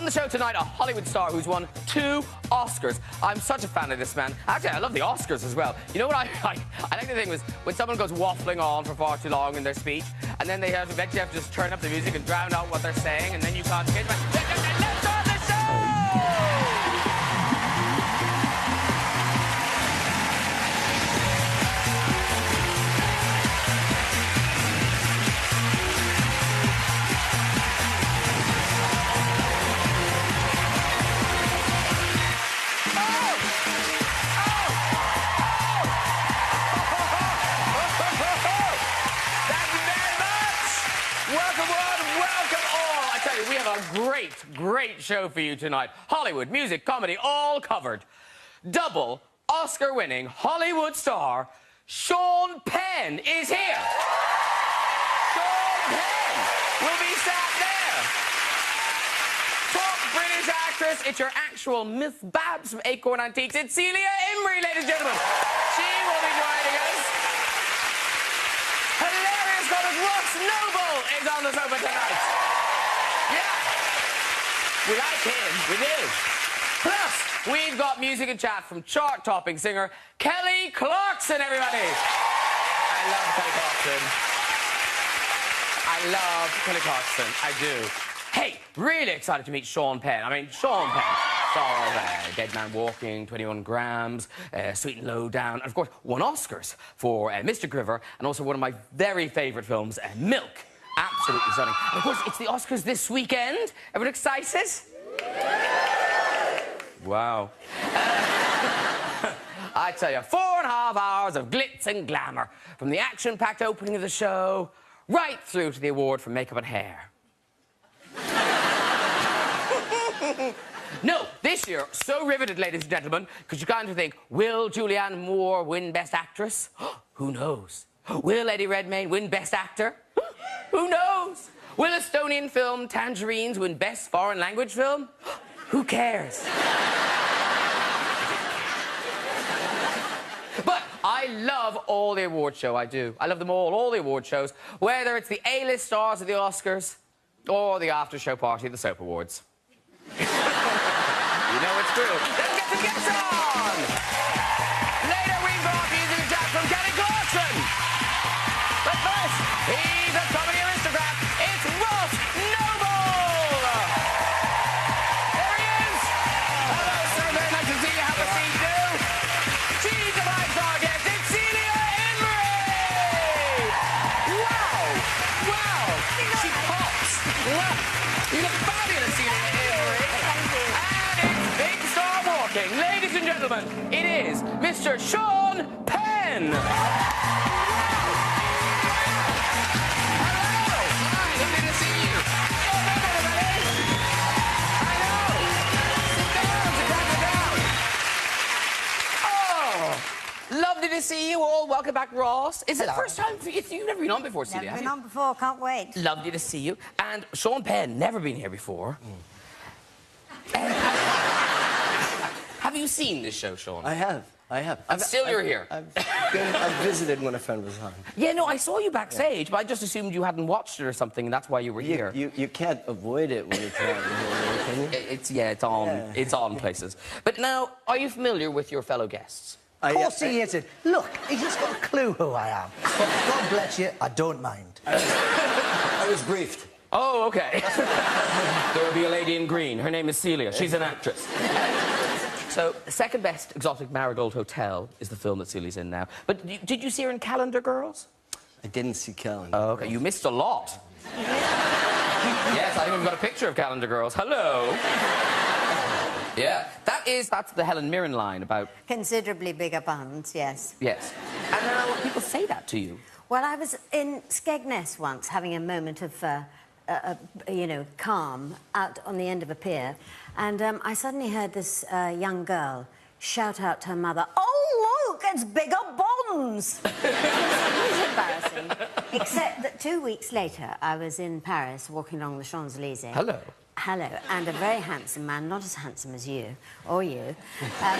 On the show tonight, a Hollywood star who's won 2 Oscars. I'm such a fan of this man. Actually, I love the Oscars as well. You know what I like the thing was when someone goes waffling on for far too long in their speech, and then they eventually have to just turn up the music and drown out what they're saying, and then you can't get back. Let's start the show! Great show for you tonight. Hollywood, music, comedy, all covered. Double Oscar-winning Hollywood star Sean Penn is here. Sean Penn will be sat there. Top British actress. It's your actual Miss Babs from Acorn Antiques. It's Celia Imrie, ladies and gentlemen. She will be joining us. Hilarious comic Ross Noble is on the sofa tonight. We like him, we do. Plus, we've got music and chat from chart-topping singer Kelly Clarkson, everybody. I love Kelly Clarkson. I do. Hey, really excited to meet Sean Penn. I mean, Sean Penn, star of Dead Man Walking, 21 Grams, Sweet and Low Down, and of course, won Oscars for Mr. Griver, and also one of my very favourite films, Milk. Absolutely stunning. And of course, it's the Oscars this weekend. Everyone excited? Wow. I tell you, 4.5 hours of glitz and glamour, from the action-packed opening of the show right through to the award for makeup and hair. No, this year, so riveted, ladies and gentlemen, because you kind of think, will Julianne Moore win Best Actress? Who knows? Will Eddie Redmayne win Best Actor? Who knows? Will Estonian film Tangerines win Best Foreign Language Film? Who cares? But I love all the award show, I do. I love them all the award shows, whether it's the A-list stars of the Oscars or the after-show party of the Soap Awards. You know it's true. Let's get some guests on! Later we've got music and chat from Kelly Clarkson. But first, he's a comedy aristocrat. It's Ross Noble! There he is! Hello, sir. Very nice to see you. Have a seat, too. She's a five-star guest. It's Celia Imrie! Wow! Wow! She pops! Wow! You look fabulous, Celia Imrie! Thank you. And it's Big Star Walking. Ladies and gentlemen, it is Mr. Sean Penn! Lovely to see you all. Welcome back, Ross. Is it the first time for you? You've never been on before, Celia. Never been on before, can't wait. Lovely to see you. And Sean Penn, never been here before. Have you seen this show, Sean? I have. And still you're here. I've visited when a friend was on. Yeah, no, I saw you backstage, but I just assumed you hadn't watched it or something, and that's why you were here. You can't avoid it when you're traveling here, can you? It's on. Yeah. It's on places. But now, are you familiar with your fellow guests? Of course he isn't. Look, he's just got a clue who I am. But God bless you, I don't mind. I was briefed. Oh, OK. There will be a lady in green. Her name is Celia. She's an actress. So, the second best exotic marigold hotel is the film that Celia's in now. But did you see her in Calendar Girls? I didn't see Calendar. Oh, OK. You missed a lot. Yes, I think we've got a picture of Calendar Girls. Hello. Yeah, that's the Helen Mirren line about... Considerably bigger buns, yes. Yes. And now people say that to you. Well, I was in Skegness once, having a moment of, you know, calm out on the end of a pier, and I suddenly heard this young girl shout out to her mother, "Oh, look, it's bigger buns!" It was embarrassing. Except that 2 weeks later, I was in Paris, walking along the Champs-Élysées. Hello. Hello, and a very handsome man, not as handsome as you, or you. That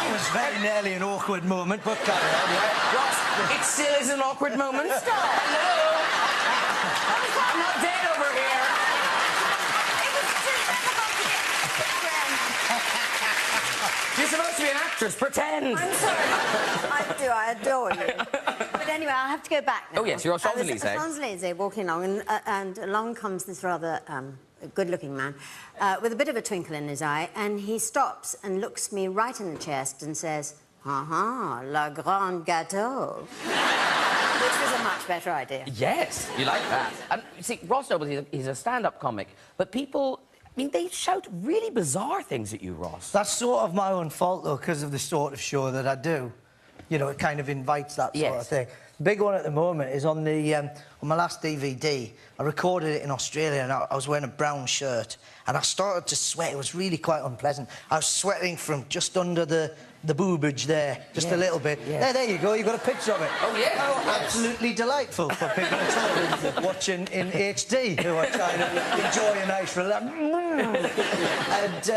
was very nearly an awkward moment, but carry on, yeah. Ross, it still is an awkward moment. Stop! Hello! I'm not dead over here. It was to be an actress. Pretend. I'm sorry. I adore you. But anyway, I have to go back now. Oh, yes, you're on I was Champs-Élysées. at Champs-Élysées walking along, and along comes this rather good-looking man with a bit of a twinkle in his eye, and he stops and looks me right in the chest and says, la grande gâteau. Which was a much better idea. Yes, you like that. You see, Ross Noble, he's a stand-up comic, but people, I mean, they shout really bizarre things at you, Ross. That's sort of my own fault, though, because of the sort of show that I do. You know, it kind of invites that sort of thing. The big one at the moment is on the on my last DVD. I recorded it in Australia, and I was wearing a brown shirt, and I started to sweat. It was really quite unpleasant. I was sweating from just under the boobage there, just a little bit. Yes. There you go. You've got a picture of it. Oh, yeah. How absolutely delightful for people at home watching in HD who are trying to enjoy a nice relax. And,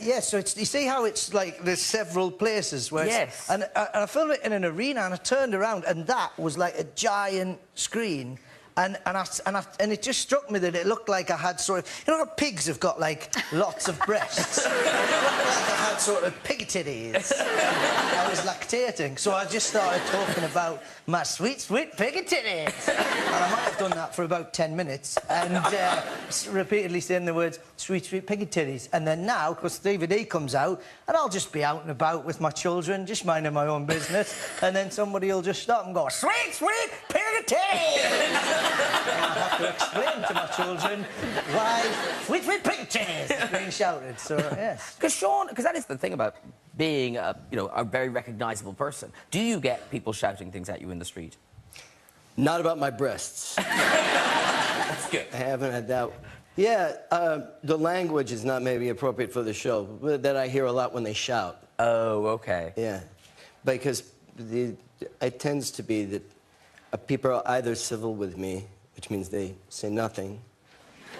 yeah, so it's, you see how it's like there's several places where it's... And I filmed it in an arena, and I turned around, and that was like a giant screen. And it just struck me that it looked like I had sort of... You know how pigs have got, like, lots of breasts? It looked like I had sort of pig titties. I was lactating, so I just started talking about my sweet, sweet pig titties. And I might have done that for about 10 minutes, and repeatedly saying the words, sweet, sweet pig titties. And then now, because DVD comes out, and I'll just be out and about with my children, just minding my own business, and then somebody will just stop and go, sweet, sweet pig titties! I have to explain to my children why sweet, sweet pig titties is being shouted, so, yes. Because, Sean, because that is the thing about being, you know, a very recognisable person. Do you get people shouting things at you in the street? Not about my breasts. That's good. I haven't had that. Yeah, the language is not maybe appropriate for the show, but that I hear a lot when they shout. Oh, okay. Yeah, because it tends to be that people are either civil with me, which means they say nothing,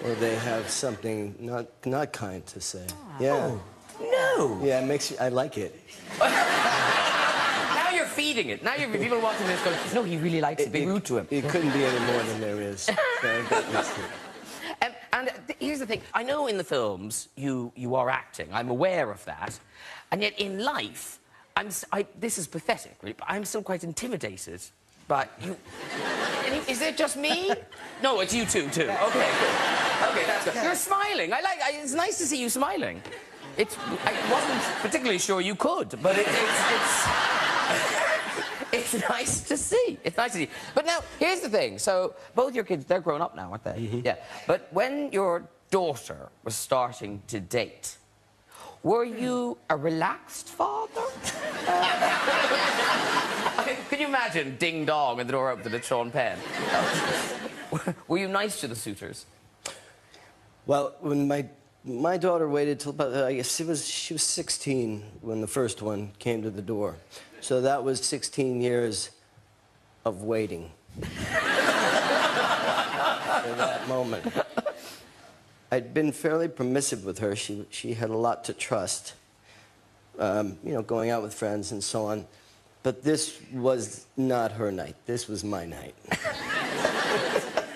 or they have something not kind to say. Yeah. Oh, no. Yeah, it makes you, I like it. Now you're feeding it. Now people are watching this going, no, he really likes it. Be rude to him. It couldn't be any more than there is. And here's the thing. I know in the films you are acting. I'm aware of that. And yet in life, this is pathetic, really, but I'm still quite intimidated by you. Is it just me? No, it's you too. Okay, good. Okay, that's good. You're smiling. It's nice to see you smiling. I wasn't particularly sure you could, but it's nice to see. It's nice to see. But now, here's the thing. So, both your kids, they're grown up now, aren't they? Mm-hmm. Yeah. But when your daughter was starting to date, were you a relaxed father? Can you imagine ding dong and the door opened at Sean Penn? Were you nice to the suitors? Well, when my daughter waited till about, I guess she was 16 when the first one came to the door. So that was 16 years of waiting for that moment. I'd been fairly permissive with her. She had a lot to trust, you know, going out with friends and so on. But this was not her night. This was my night.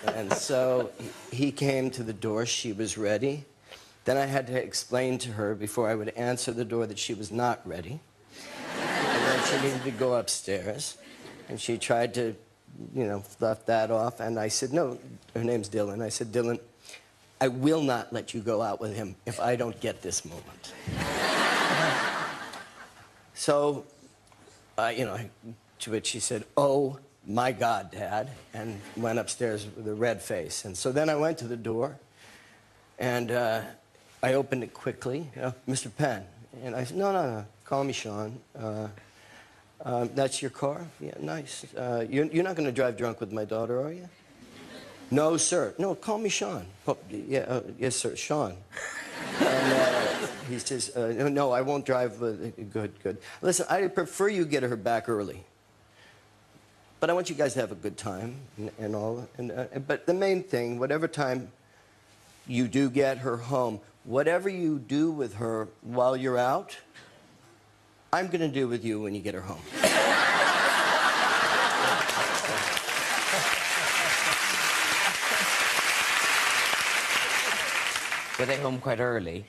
And so he came to the door. She was ready. Then I had to explain to her before I would answer the door that she was not ready. And then she needed to go upstairs. And she tried to, you know, fluff that off. And I said, no, her name's Dylan. I said, Dylan, I will not let you go out with him if I don't get this moment. So, you know, to which she said, oh, my God, Dad, and went upstairs with a red face. And so then I went to the door, and I opened it quickly, you know, Mr. Penn. And I said, no, call me Sean. That's your car? Yeah, nice. You're not going to drive drunk with my daughter, are you? No, sir. No, call me Sean. Oh, yeah, yes, sir, Sean. And he says, no, I won't drive. Good. Listen, I prefer you get her back early. But I want you guys to have a good time and all. But the main thing, whatever time you do get her home, whatever you do with her while you're out, I'm going to do with you when you get her home. Were they home quite early?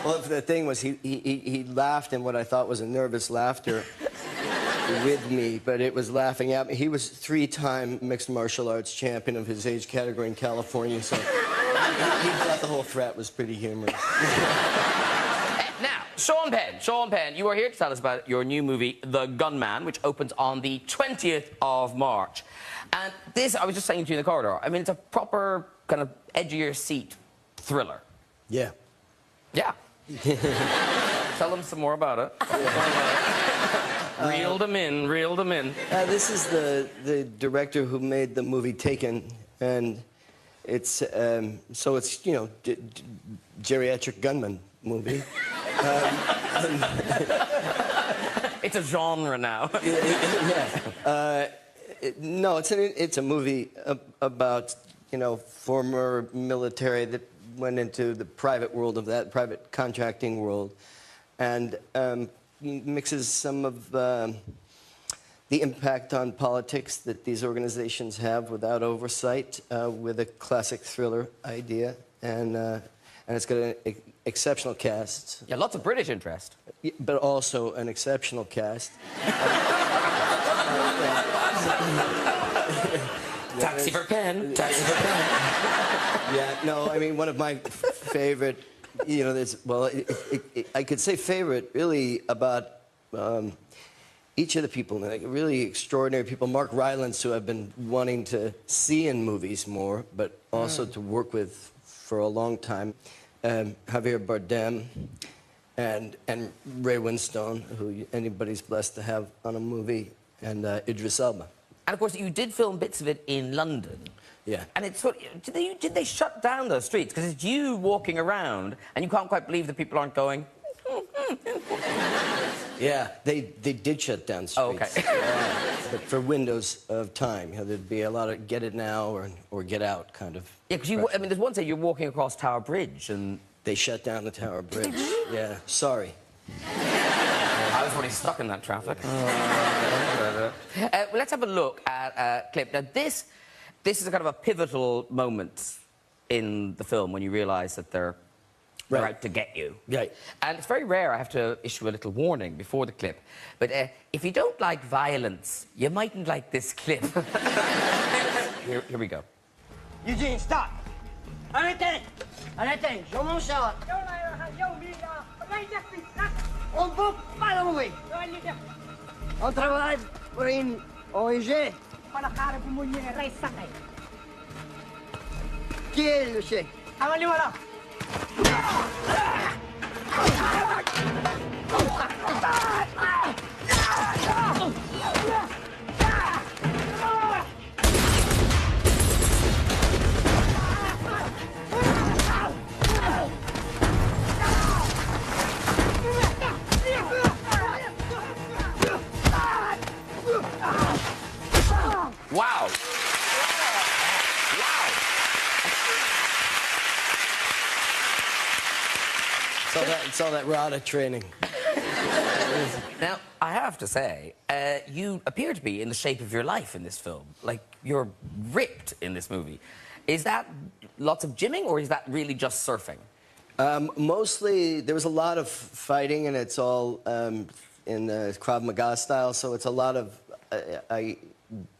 Well, the thing was, he laughed in what I thought was a nervous laughter with me, but it was laughing at me. He was 3-time mixed martial arts champion of his age category in California, so he thought the whole threat was pretty humorous. Now, Sean Penn, you are here to tell us about your new movie, The Gunman, which opens on the 20th of March. And this, I was just saying to you in the corridor, I mean, it's a proper kind of edge-of-your-seat thriller. Yeah. Yeah. Tell them some more about it. Reel them in, reel them in. This is the director who made the movie Taken, and it's, so it's, you know, geriatric gunman movie. It's a genre now. Yeah. No, it's a movie about, you know, former military that went into the private world of that, private contracting world, and mixes some of the impact on politics that these organizations have without oversight with a classic thriller idea, and it's got an exceptional cast. Yeah, lots of British interest. But also an exceptional cast. Taxi for Penn, taxi for Penn. Yeah, no, I mean, one of my favorite, you know, there's, well, I could say favorite, really, about each of the people, like, really extraordinary people. Mark Rylance, who I've been wanting to see in movies more, but also to work with for a long time. Javier Bardem and Ray Winstone, who anybody's blessed to have on a movie, and Idris Elba. And of course, you did film bits of it in London. Yeah. And it's sort of, did they shut down those streets? Because it's you walking around, and you can't quite believe that people aren't going. Yeah, they did shut down streets. Oh, okay. But for windows of time, you know, there'd be a lot of get it now or get out kind of. Yeah, because I mean, there's one day you're walking across Tower Bridge, and they shut down the Tower Bridge. Yeah, sorry. I was already stuck in that traffic. Well, let's have a look at a clip. Now, this is a kind of a pivotal moment in the film when you realise that they're out to get you. Right. And it's very rare I have to issue a little warning before the clip. But if you don't like violence, you mightn't like this clip. Here we go. Eugene, stop! Arrêtez! Arrêtez! Je m'en sors! On peut pas l'enlever! On travaille pour une ONG. Qui est le chef? Wow. It's all that RADA training. Now, I have to say, you appear to be in the shape of your life in this film. Like, you're ripped in this movie. Is that lots of gymming, or is that really just surfing? Mostly, there was a lot of fighting, and it's all in the Krav Maga style, so it's a lot of... I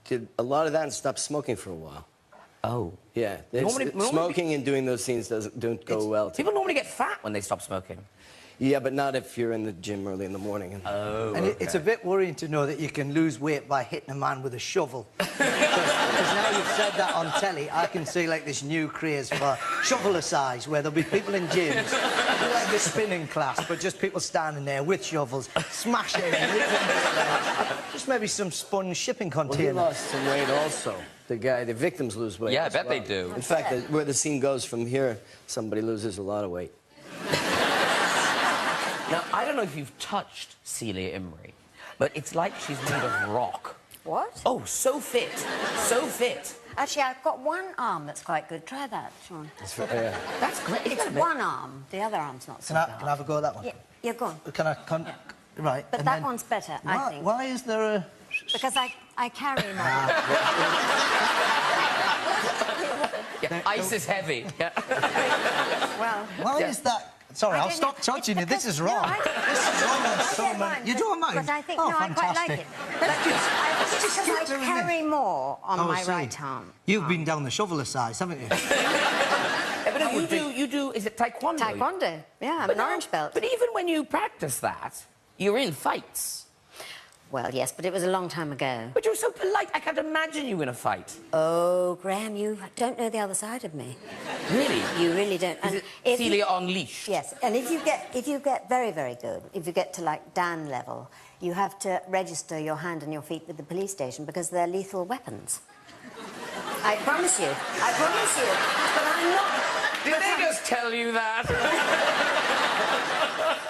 did a lot of that and stopped smoking for a while. Oh. Yeah. Smoking and doing those scenes don't go well. People normally get fat when they stop smoking. Yeah, but not if you're in the gym early in the morning. Oh, and it's a bit worrying to know that you can lose weight by hitting a man with a shovel. Because now you've said that on telly, I can see, like, this new craze for shovel-a-size, where there'll be people in gyms, like the spinning class, but just people standing there with shovels, smashing, just maybe some sponge shipping container. Well, he lost some weight also. The victims lose weight. Yeah, I bet they do. In fact, where the scene goes from here, somebody loses a lot of weight. Now, I don't know if you've touched Celia Imrie, but it's like she's made of rock. What? Oh, so fit. So fit. Actually, I've got one arm that's quite good. Try that, Sean. That's great. It's one arm. The other arm's not so good. Can I have a go at that one? Yeah, go on. Can I... Right. But that one's better, I think. Why is there a... Because I carry more. Yeah, ice is heavy. Yeah. Well... Why is that Sorry, I'll stop touching you. This is wrong. This is wrong on so many... You don't mind? But I think, oh, no, fantastic. I quite like it. But I think it's because I carry more on my right arm. You've been down the shoveler size, haven't you? But you do, is it taekwondo? Taekwondo, yeah, I'm an orange belt. But even when you practice that, you're in fights. Well, yes, but it was a long time ago. But you're so polite, I can't imagine you in a fight. Oh, Graham, you don't know the other side of me. Really? You really don't. Is it Celia Unleashed? Yes, and if you get very, very good, if you get to, like, Dan level, you have to register your hand and your feet with the police station because they're lethal weapons. I promise you. I promise you. But I'm not... Did they just tell you that?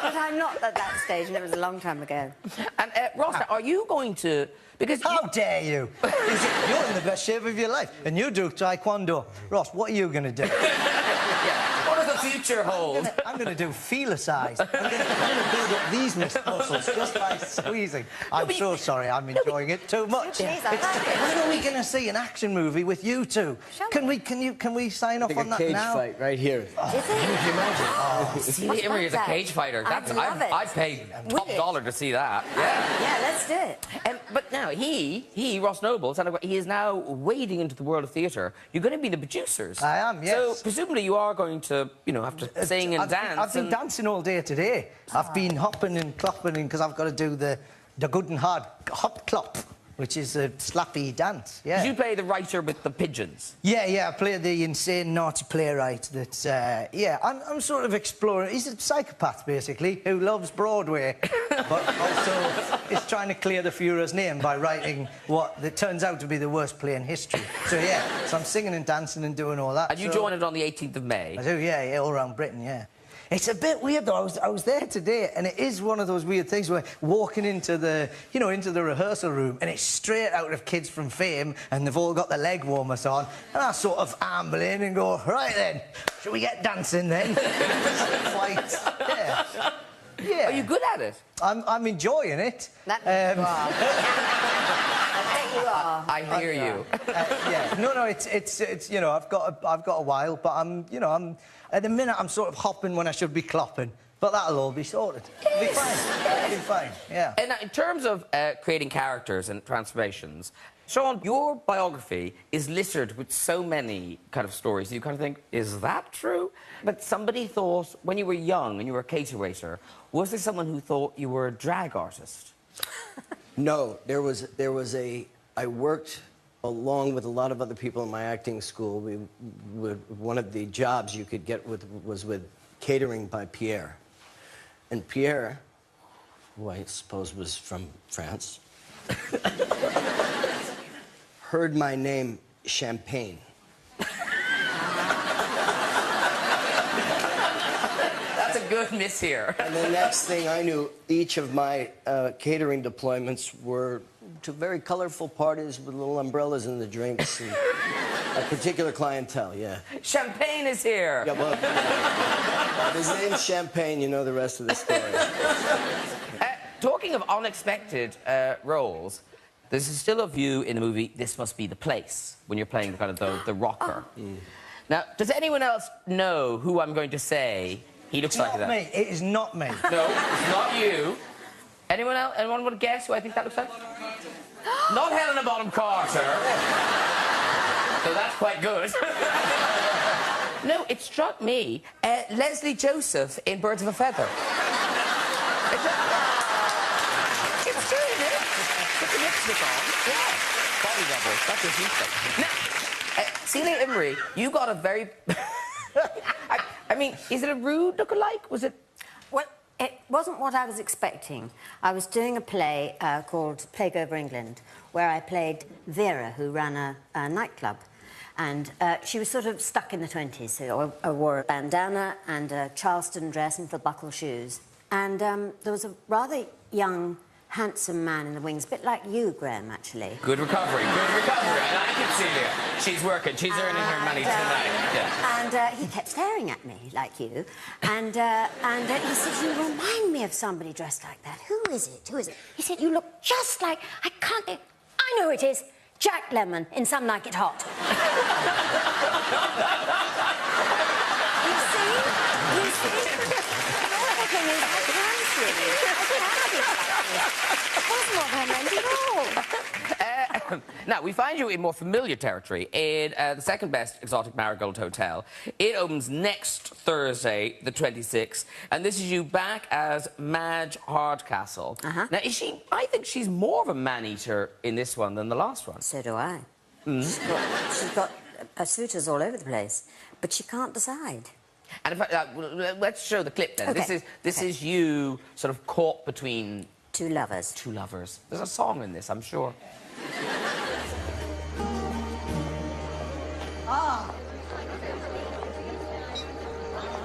But I'm not at that stage, and it was a long time ago. And, Ross, are you going to... Because How dare you? You're in the best shape of your life, and you do taekwondo. Ross, what are you going to do? Yeah. What does the future hold? I'm going to do feeler size. I'm going to build up these muscles just by squeezing. I'm so sorry, I'm enjoying it too much. Please, I like it. When are we going to see an action movie with you two? Can we sign off on that now? A cage fight right here. Is it? Can you imagine? Oh. Celia Imrie is a cage fighter. I'd pay top dollar to see that. Yeah, let's do it. But now, Ross Noble, he is now wading into the world of theatre. You're going to be the producers. I am, yes. So, presumably, you are going to, you know, have to sing and dance. I've been dancing all day today. I've been hopping and clopping because I've got to do the good and hard hop clop, which is a slappy dance, yeah. Did you play the writer with the pigeons? Yeah, I play the insane, naughty playwright that's, yeah, I'm sort of exploring... He's a psychopath, basically, who loves Broadway, but also is trying to clear the Führer's name by writing what turns out to be the worst play in history. So, yeah, so I'm singing and dancing and doing all that. And you join it on the 18th of May? I do, yeah, all around Britain, yeah. It's a bit weird, though. I was there today, and it is one of those weird things where walking into the, you know, into the rehearsal room, and it's straight out of Kids from Fame, and they've all got the leg warmers on, and I sort of amble in and go, right then, shall we get dancing then? Quite, yeah. Yeah. Are you good at it? I'm enjoying it. I bet you are. I hear you. Yeah. No, it's you know, I've got a while, but I'm at the minute I'm sort of hopping when I should be clopping. But that'll all be sorted. It'll be fine. It'll be fine. Yeah. And in terms of creating characters and transformations, Sean, your biography is littered with so many kind of stories. You kind of think, is that true? But somebody thought, when you were young and you were a cater waiter, was there someone who thought you were a drag artist? No, there was I worked along with a lot of other people in my acting school. One of the jobs you could get was with catering by Pierre. And Pierre, who I suppose was from France, heard my name, Champagne. That's a good miss here. And the next thing I knew, each of my catering deployments were to very colorful parties with little umbrellas and the drinks and a particular clientele, yeah. Champagne is here. Yeah, well, his name's Champagne, you know the rest of the story. Talking of unexpected roles, there's still a view in the movie, This Must Be the Place, when you're playing kind of the rocker. Now, does anyone else know who I'm going to say he looks like that? Not me. It is not me. No, it's not you. Anyone else? Anyone want to guess who I think that looks like? Not Helena Bonham Carter. So that's quite good. No, it struck me. Leslie Joseph in Birds of a Feather. It's true, isn't it? Put the lipstick on. Yeah. Body double. That's what you think. Now, Celia Imrie, you got a very... I mean, is it a rude look-alike? Was it... Well, it wasn't what I was expecting. I was doing a play called Plague Over England, where I played Vera, who ran a nightclub. And she was sort of stuck in the 20s. So I wore a bandana and a Charleston dress and buckle shoes. And there was a rather young, handsome man in the wings, a bit like you, Graham, actually. Good recovery, good recovery. I like it, Celia. She's working, she's earning her money tonight. Yeah. And he kept staring at me, like you. And he said, you remind me of somebody dressed like that. Who is it? Who is it? He said, you look just like... I know who it is. Jack Lemmon in Some Like It Hot. You see? really. It wasn't what I meant at all. Now, we find you in more familiar territory in the second-best exotic Marigold Hotel. It opens next Thursday, the 26th, and this is you back as Madge Hardcastle. Now, is she... I think she's more of a man-eater in this one than the last one. So do I. She's got suitors all over the place, but she can't decide. And in fact, let's show the clip then. Okay. This is you sort of caught between... Two lovers. Two lovers. There's a song in this, I'm sure.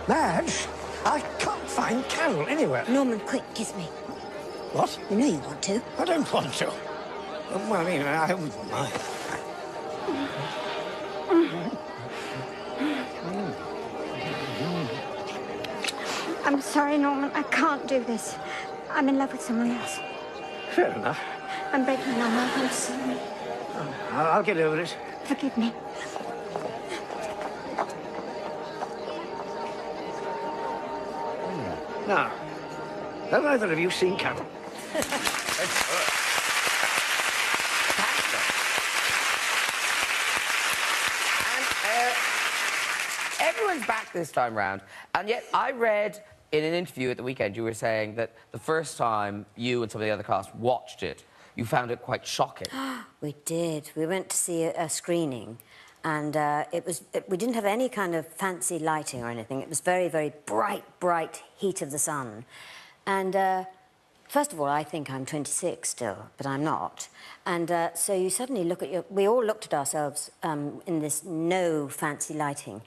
Madge, I can't find Carol anywhere. Norman, quick, kiss me. What? You know you want to. I don't want to. Well, I mean, I wouldn't mind. I'm sorry, Norman. I can't do this. I'm in love with someone else. Fair enough. I'm breaking your heart. I'm sorry. I'll get over it. Forgive me. Now, have either of you seen Carol? Everyone's back this time round, and yet I read in an interview at the weekend you were saying that the first time you and some of the other cast watched it, you found it quite shocking. We did. We went to see a screening, and we didn't have any kind of fancy lighting or anything. It was very, very bright heat of the sun. And first of all, I think I'm 26 still, but I'm not. And so you suddenly look at we all looked at ourselves in this no fancy lighting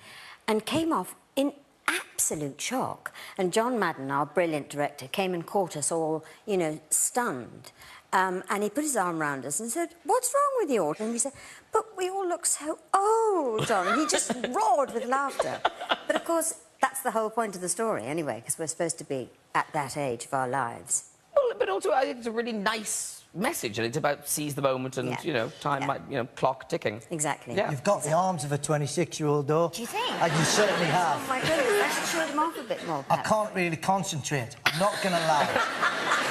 and came off in absolute shock. And John Madden, our brilliant director, came and caught us all, you know, stunned. And he put his arm around us and said, "What's wrong with you all?" And we said, "But we all look so old, John." And he just roared with laughter. But, of course, that's the whole point of the story, anyway, because we're supposed to be at that age of our lives. Well, but also, I think it's a really nice message, and it's about seize the moment and, you know, time might, you know, clock ticking. Exactly. Yeah. You've got the arms of a 26-year-old, though. Do you think? And you certainly have. Oh, my goodness, I should show them off a bit more, I perhaps. can't really concentrate. I'm not going to lie.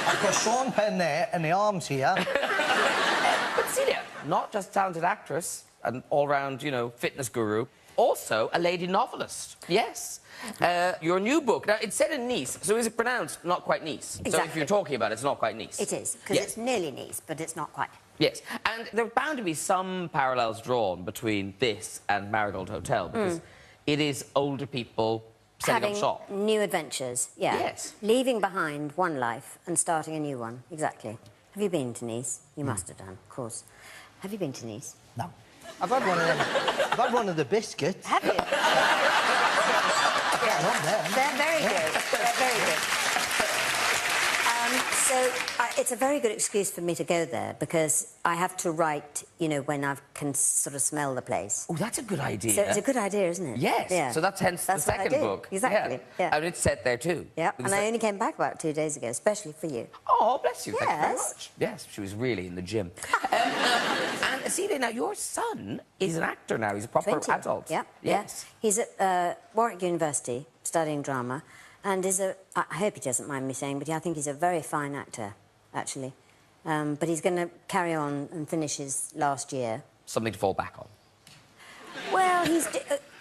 I've got Sean Penn there and the arms here. But Celia, not just a talented actress, an all-round, you know, fitness guru, also a lady novelist. Yes. Your new book, now, it's set in Nice, so is it pronounced not quite Nice? Exactly. So if you're talking about it, it's not quite Nice. It is, because it's nearly Nice, but it's not quite. Yes, and there are bound to be some parallels drawn between this and Marigold Hotel, because it is older people setting up shop. Having new adventures, yeah. Yes. Leaving behind one life and starting a new one, exactly. Have you been to Nice? You must have done, of course. Have you been to Nice? No. I've had one of them. I've had one of the biscuits. Have you? Yeah, not them. They're very good. They're very good. So it's a very good excuse for me to go there because I have to write, you know, when I can sort of smell the place. Oh, that's a good idea. So it's a good idea, isn't it? Yes. Yeah. So that's hence That's the what I second did. book. Exactly. Yeah. And it's set there too. Yeah. Because And I only came back about 2 days ago, especially for you. Oh, bless you. Thank you very Yes. much. Yes, she was really in the gym. And Celia, now your son is an actor now. He's a proper 20. adult. Yeah. Yes. Yeah. He's at Warwick University studying drama, and I hope he doesn't mind me saying, but I think he's a very fine actor, actually. But he's going to carry on and finish his last year. Something to fall back on. Well,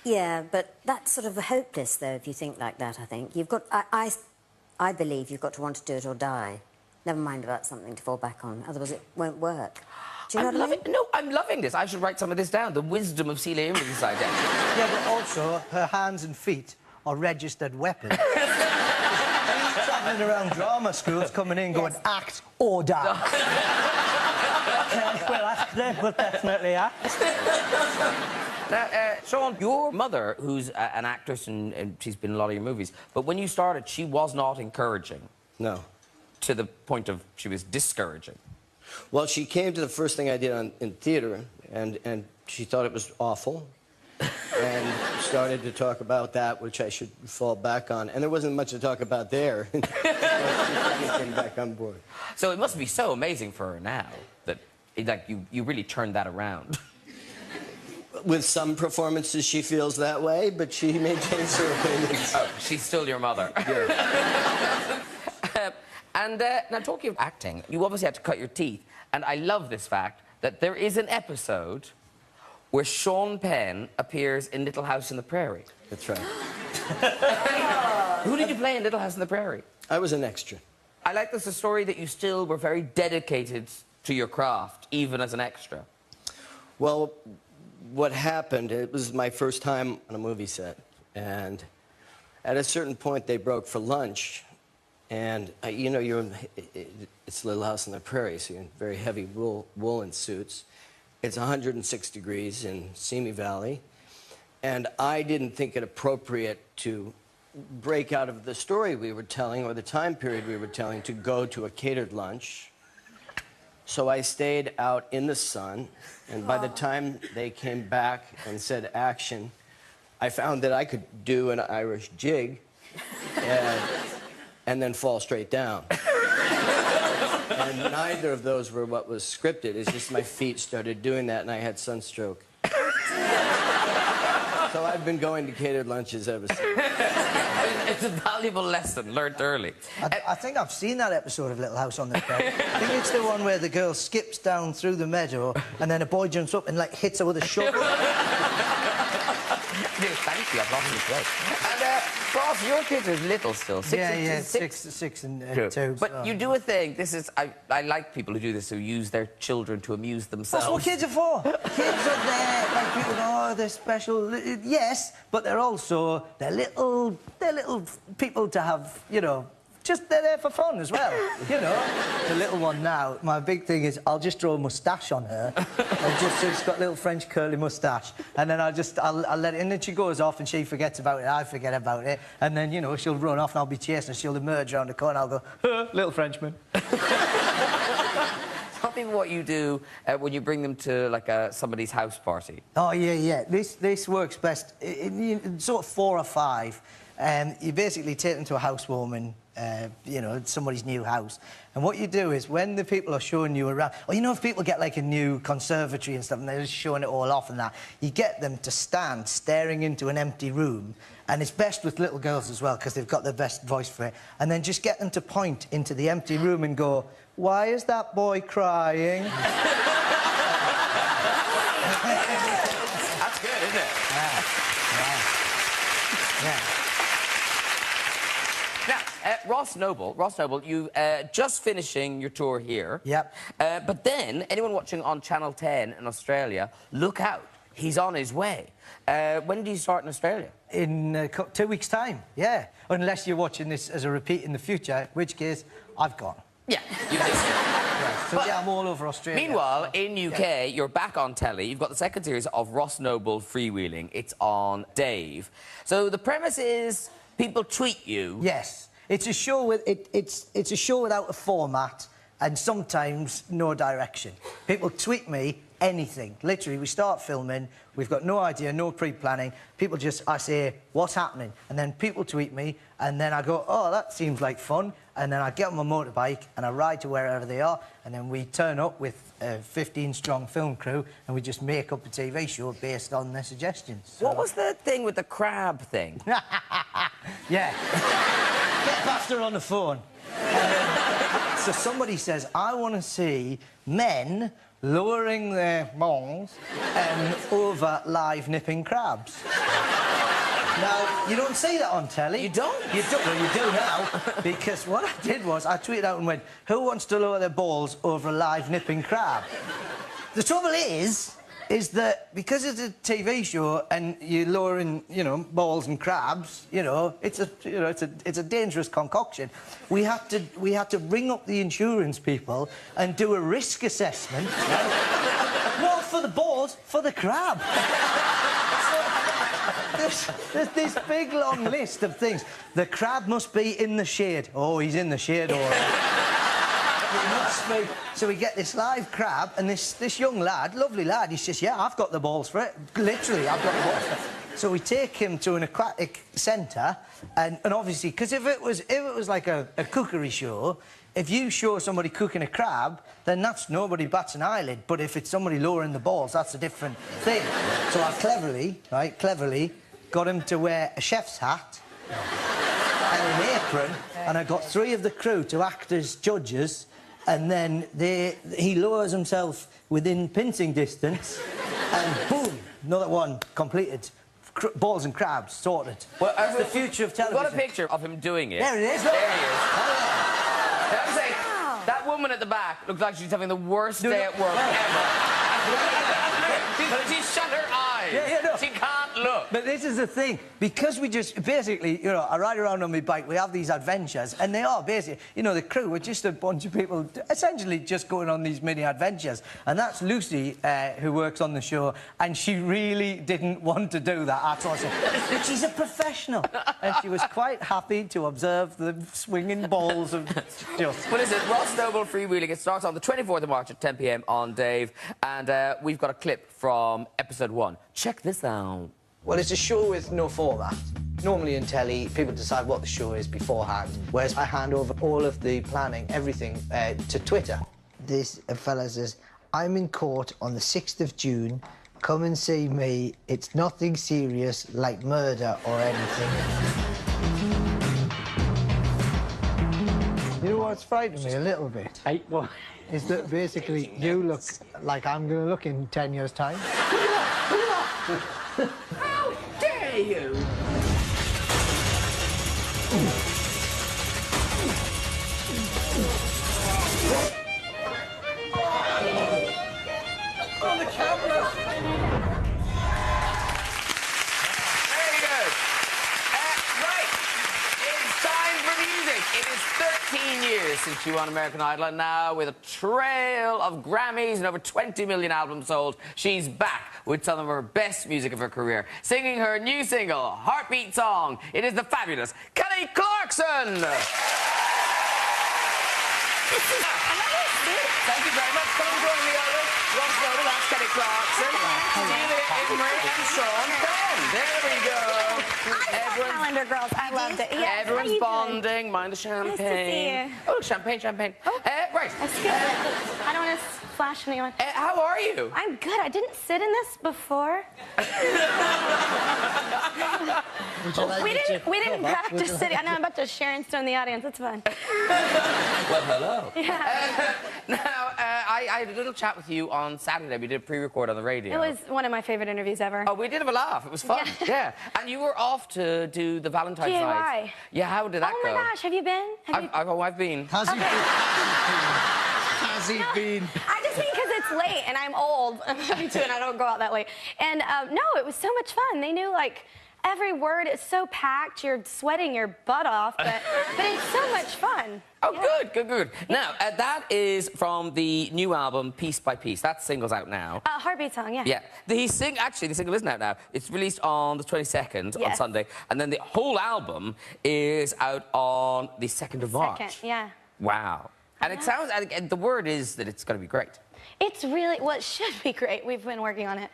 yeah, but that's sort of hopeless, though, if you think like that, I think. You've got... I believe you've got to want to do it or die. Never mind about something to fall back on, otherwise it won't work. Do you know what I mean? No, I'm loving this. I should write some of this down. The wisdom of Celia Imrie inside there. Yeah, but also, her hands and feet are registered weapons. She's travelling around drama schools, coming in, going, act or die. Well, they will definitely act. Now, Sean, your mother, who's an actress and she's been in a lot of your movies, but when you started, she was not encouraging. No. To the point of she was discouraging. Well, she came to the first thing I did in theatre, and she thought it was awful, and started to talk about that, which I should fall back on. And there wasn't much to talk about there. So she came back on board. So it must be so amazing for her now that, like, you really turned that around. With some performances, she feels that way, but she maintains her opinions. Oh, she's still your mother. Yeah. And now, talking of acting, you obviously had to cut your teeth. And I love this fact that there is an episode where Sean Penn appears in Little House on the Prairie. That's right. Who did you play in Little House on the Prairie? I was an extra. I like this story that you still were very dedicated to your craft, even as an extra. Well, what happened, it was my first time on a movie set. And at a certain point, they broke for lunch. And, you know, it's Little House on the Prairie, so you're in very heavy woolen suits. It's 106 degrees in Simi Valley. And I didn't think it appropriate to break out of the story we were telling or the time period we were telling to go to a catered lunch. So I stayed out in the sun, and by the time they came back and said action, I found that I could do an Irish jig and then fall straight down. And neither of those were what was scripted. It's just my feet started doing that, and I had sunstroke. So I've been going to catered lunches ever since. It's a valuable lesson learned early. I think I've seen that episode of Little House on the Prairie. I think it's the one where the girl skips down through the meadow and then a boy jumps up and, like, hits her with a shovel. Thank you, I've lost it great. And, Ross, your kids are little still. Six and two. But you do a thing, I like people who do this, who use their children to amuse themselves. That's what kids are for. Kids are there, like, people go, oh, they're special. Yes, but they're also, they're little people to have, you know, just they're there for fun as well, you know. The little one now, my big thing is I'll just draw a moustache on her. She's got a little French curly moustache, and then I'll let it, and then she goes off and she forgets about it, I forget about it, and then, you know, she'll run off and I'll be chasing her, she'll emerge around the corner, I'll go, little Frenchman. Tell me what you do when you bring them to, like, somebody's house party. Oh, yeah. This works best in sort of 4 or 5. You basically take them to a housewarming, you know, somebody's new house. And what you do is, when the people are showing you around... Or, you know, if people get, like, a new conservatory and stuff, and they're just showing it all off and that, you get them to stand staring into an empty room, and it's best with little girls as well, because they've got the best voice for it, and then just get them to point into the empty room and go, why is that boy crying? That's good, isn't it? Yeah. Now, Ross Noble, you just finishing your tour here. Yep. But then, anyone watching on Channel 10 in Australia, look out. He's on his way. When do you start in Australia? In 2 weeks' time, yeah. Unless you're watching this as a repeat in the future, in which case, I've gone. Yeah, you did. So, yeah, I'm all over Australia. Meanwhile, in UK, you're back on telly. You've got the second series of Ross Noble Freewheeling. It's on Dave. So the premise is people tweet you. Yes. It's a show with... It's a show without a format and sometimes no direction. People tweet me anything. Literally, we start filming, we've got no idea, no pre-planning. People just... I say, what's happening? And then people tweet me, and then I go, oh, that seems like fun. And then I get on my motorbike and I ride to wherever they are, and then we turn up with a 15-strong film crew and we just make up a TV show based on their suggestions. So... What was the thing with the crab thing? Yeah. Get Buster on the phone. So somebody says, I want to see men lowering their balls over live nipping crabs. Now, you don't see that on telly. You don't? You don't. Well, you do now. Because what I did was, I tweeted out and went, who wants to lower their balls over a live nipping crab? The trouble is that because it's a TV show and you're lowering, you know, balls and crabs, you know, it's a dangerous concoction. We had to ring up the insurance people and do a risk assessment. Not for the balls, for the crab. There's this big, long list of things. The crab must be in the shade. Oh, he's in the shade, all right. It must be. So we get this live crab, and this young lad, lovely lad, he says, yeah, I've got the balls for it. Literally, I've got the balls for it. So we take him to an aquatic centre, and obviously, because if it was like a cookery show, if you show somebody cooking a crab, then that's nobody bats an eyelid. But if it's somebody lowering the balls, that's a different thing. So I cleverly got him to wear a chef's hat. and an apron, and I got 3 of the crew to act as judges, and then he lowers himself within pincing distance, and boom, another one completed. Balls and crabs, sorted. Well, that's the future of television. What a picture of him doing it. There it is. There he is. I was saying, that woman at the back looks like she's having the worst day at work ever. She shut her eyes. Yeah, no. She can't look. But this is the thing, because we just basically, you know, I ride around on my bike, we have these adventures, and they are basically, you know, the crew are just a bunch of people essentially just going on these mini adventures. And that's Lucy, who works on the show, and she really didn't want to do that at all. But she's a professional, and she was quite happy to observe the swinging balls of just... What is it? Ross Noble freewheeling. It starts on the 24th of March at 10 p.m. on Dave, and we've got a clip from episode 1. Check this out. Well, it's a show with no format. Normally in telly, people decide what the show is beforehand, whereas I hand over all of the planning, everything, to Twitter. This fella says, I'm in court on the 6th of June. Come and see me. It's nothing serious, like murder or anything. You know what's frightening me a little bit? What? Is that basically you look like I'm going to look in 10 years' time. How dare you! On the camera! Very good. Right. It's time for music. It is 13 years since she won American Idol, and now with a trail of Grammys and over 20 million albums sold, she's back with some of her best music of her career, singing her new single, Heartbeat Song. It is the fabulous Kelly Clarkson. Thank you very much. Come and join me, Otis. Ross Noble, that's Kelly Clarkson. Celia Imrie and Sean Penn. There we go. Calendar girls, I loved it. Yes, Everyone's bonding. Mind the champagne. Nice to see you. Oh, look, champagne, champagne. Oh. Right. Excuse me. I don't want to flash anyone. How are you? I'm good. I didn't sit in this before. We didn't practice sitting. I know I'm about to Sharon Stone the audience. It's fun. Well, hello. Yeah. Now, I had a little chat with you on Saturday. We did a pre-record on the radio. It was one of my favorite interviews ever. Oh, we did have a laugh. It was fun. Yeah. And you were off to do the Valentine's GAY. night. Yeah, how did that go? Oh my gosh, have you been? I've been. Has he been? Has he been? I just mean because it's late and I'm old. I'm 52 and I don't go out that late. And no, it was so much fun. They knew like every word. It's so packed. You're sweating your butt off, but it's so much fun. Oh, yeah. good. Now, that is from the new album, Piece by Piece. That single's out now. Heartbeat Song, yeah. Yeah. Actually, the single isn't out now. It's released on the 22nd on Sunday. And then the whole album is out on the 2nd of March. 2nd, yeah. Wow. And it sounds, and the word is that it's going to be great. It's really, well, it should be great. We've been working on it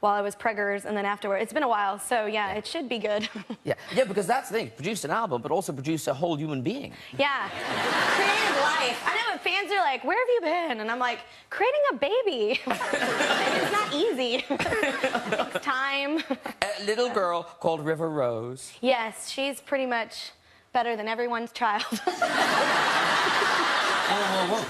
while I was preggers and then afterward. It's been a while, so yeah, it should be good. Yeah, because that's the thing. Produced an album, but also produced a whole human being. Yeah. Created life. I know, but fans are like, where have you been? And I'm like, creating a baby. It's not easy. It takes time. A little girl called River Rose. Yes, she's pretty much better than everyone's child. Oh,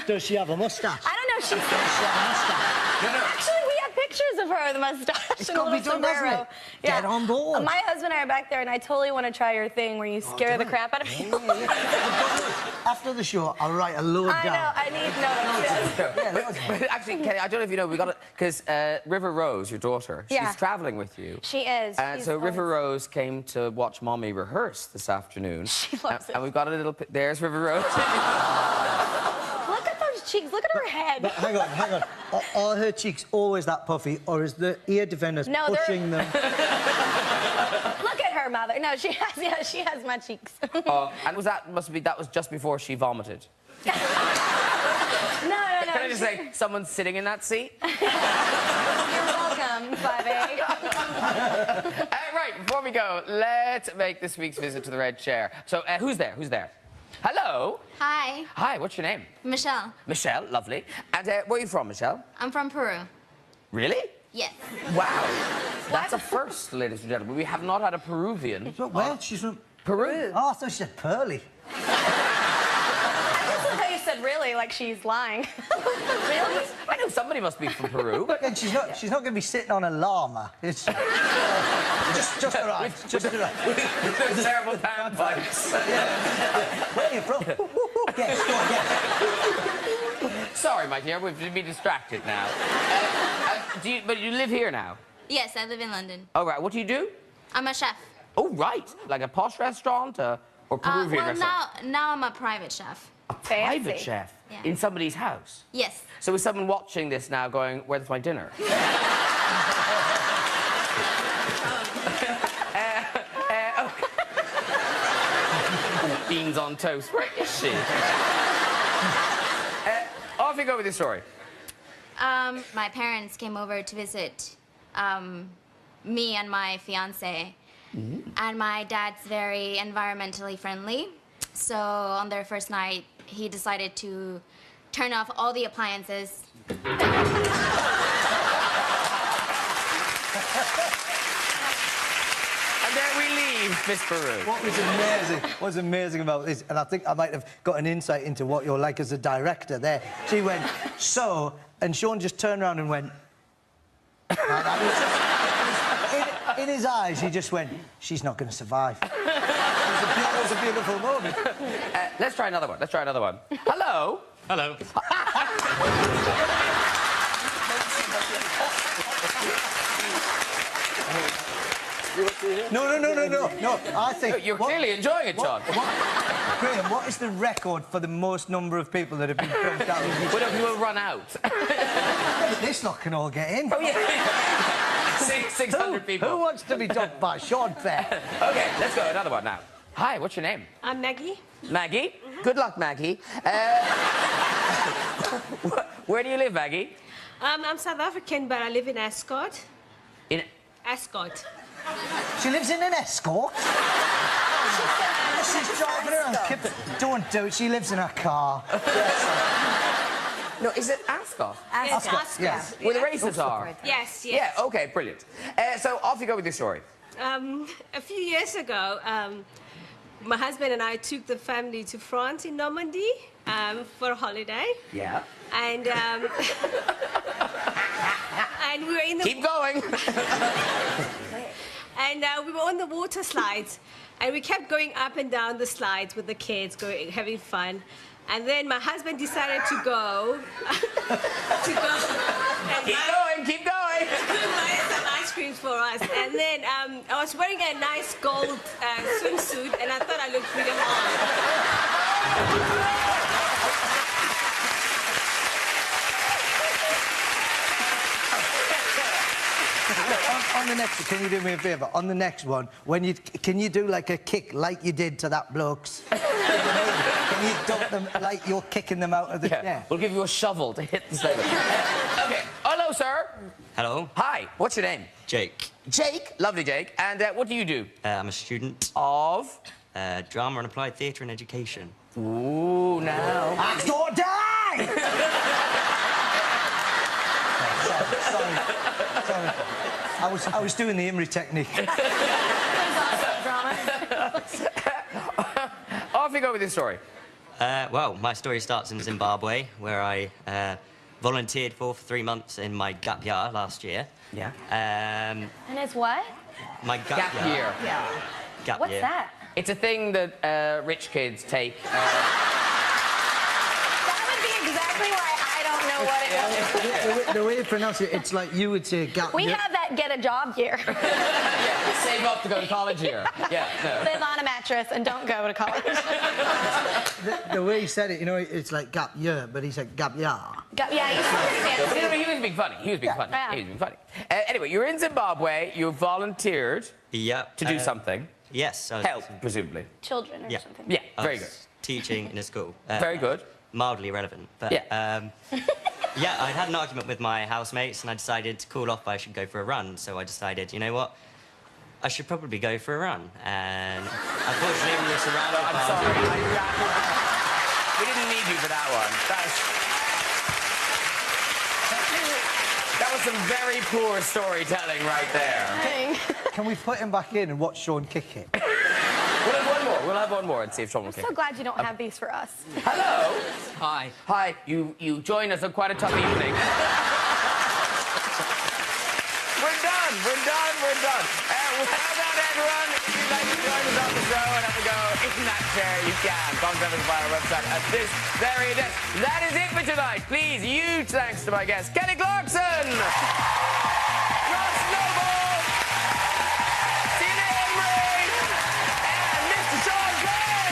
does she have a moustache? I don't know if she's... Does she have a moustache? No. Actually, we have pictures of her with a mustache It's and a got to little be done, hasn't sombrero. it? Get on board. My husband and I are back there, and I totally want to try your thing where you scare the crap out of people. After the show, I'll write a load I down. know, I need notes. But actually, Kelly, I don't know if you know, we got it because River Rose, your daughter, she's traveling with you. She is. And so River Rose came to watch Mommy rehearse this afternoon. She loves it. And we've got a little... There's River Rose. Look at those cheeks. Look at her head. But hang on. Are her cheeks always that puffy, or is the ear defenders pushing them? Look at her, mother. No, she has my cheeks. And that was just before she vomited. No. Can I just say, someone's sitting in that seat? You're welcome, 5A. Right, before we go, let's make this week's visit to the red chair. So, who's there? Hello. Hi. Hi, what's your name? Michelle. Michelle, lovely. And where are you from, Michelle? I'm from Peru. Really? Yes. Wow. That's a first, ladies and gentlemen. We have not had a Peruvian. Where? She's from... Peru. Oh, I thought she said Pearly. How you said really, like she's lying. Really? I know somebody must be from Peru. And she's not going to be sitting on a llama. It's just arrived. Just arrived. With those terrible panpipes. Where are you from? Yes, go on, yes. Sorry, my dear, we've been distracted now. But you live here now? Yes, I live in London. Oh, right. What do you do? I'm a chef. Oh, right. Like a posh restaurant or Peruvian restaurant? Now I'm a private chef. A private Fancy. chef? Yeah. In somebody's house? Yes. So is someone watching this now going, where's my dinner? Beans on toast. Where is she? Off you go with your story. My parents came over to visit me and my fiance. And my dad's very environmentally friendly. So on their first night, he decided to turn off all the appliances. And there we leave Miss Peru. What was amazing about this, and I think I might have got an insight into what you're like as a director there. She went, so, and Sean just turned around and went... in his eyes, he just went, she's not going to survive. It was a beautiful moment. Let's try another one. Hello? Hello. No. I think... You're clearly enjoying it, John. Graham, what is the record for the most number of people that have been dumped out? We'll run out. This lot can all get in. Oh, yeah. 600 people. Who wants to be dumped by Sean Penn? OK, let's go. Another one now. Hi, what's your name? I'm Maggie. Maggie? Good luck, Maggie. Where do you live, Maggie? I'm South African, but I live in Ascot. In... Ascot. She lives in an escort? She's driving around. Don't do it. She lives in her car. No, is it Ascot? Yes, Ascot, Ascot. yes. Where the races are? Yes. Yeah, OK, brilliant. So off you go with your story. A few years ago, my husband and I took the family to France in Normandy for a holiday. Yeah. And and we were in the... Keep going. And we were on the water slides, and we kept going up and down the slides with the kids, having fun. And then my husband decided to go. And Keep going. buy some ice creams for us. And then I was wearing a nice gold swimsuit, and I thought I looked really hot. On the next, can you do me a favour? On the next one, can you do like a kick like you did to that bloke's? Can you dump them like you're kicking them out of the chair? We'll give you a shovel to hit the segment. OK. Hello, sir. Hello. Hi. What's your name? Jake. Jake. Lovely, Jake. And what do you do? I'm a student of drama and applied theatre and education. Ooh, now. Act or die! Sorry. I was doing the Imrie technique. Off you go with your story. Well, my story starts in Zimbabwe, where I volunteered for 3 months in my gap year last year. Yeah. And it's what? My gap year. Yeah. Gap What's year. that? It's a thing that rich kids take. That would be exactly why I don't know what it is. The way you pronounce it, it's like you would say gap. We have that get a job year. Yeah, save up to go to college here. Yeah, no. Live on a mattress and don't go to college. The way he said it, you know, it's like gap year, but he said gap year. Yeah, you No, he was being funny. He was being funny. Anyway, you're in Zimbabwe. You volunteered to do something. Yes. Help, presumably. Children or something. Yeah, very good. Teaching in a school. Very good. Mildly irrelevant. But, yeah, I had an argument with my housemates, and I decided to cool off, I should go for a run. So I decided, you know what? I should probably go for a run. And unfortunately, we were surrounded by... I'm sorry. We didn't need you for that one. That was some very poor storytelling right there. Can we put him back in and watch Sean kick it? Well, We'll have one more and see if Sean will I'm kick so it. glad you don't have these for us. Hello. Hi. Hi. You join us on quite a tough evening. We're done. We're done. We're done. Well done, everyone. If you'd like to join us on the show and have a go in that chair, you can. Contact us via our website at this very desk. That is it for tonight. Please, huge thanks to my guests, Kelly Clarkson, Ross Noble, Celia Imrie, and Mr. Sean Penn.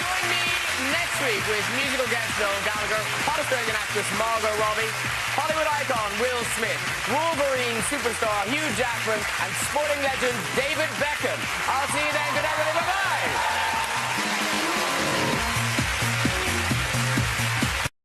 Join me next week with musical guest Noel Gallagher, hot Australian actress Margot Robbie, Hollywood icon Will Smith, Wolverine superstar Hugh Jackman, and sporting legend David Beckham. I'll see you then. Good night, everybody. Bye-bye.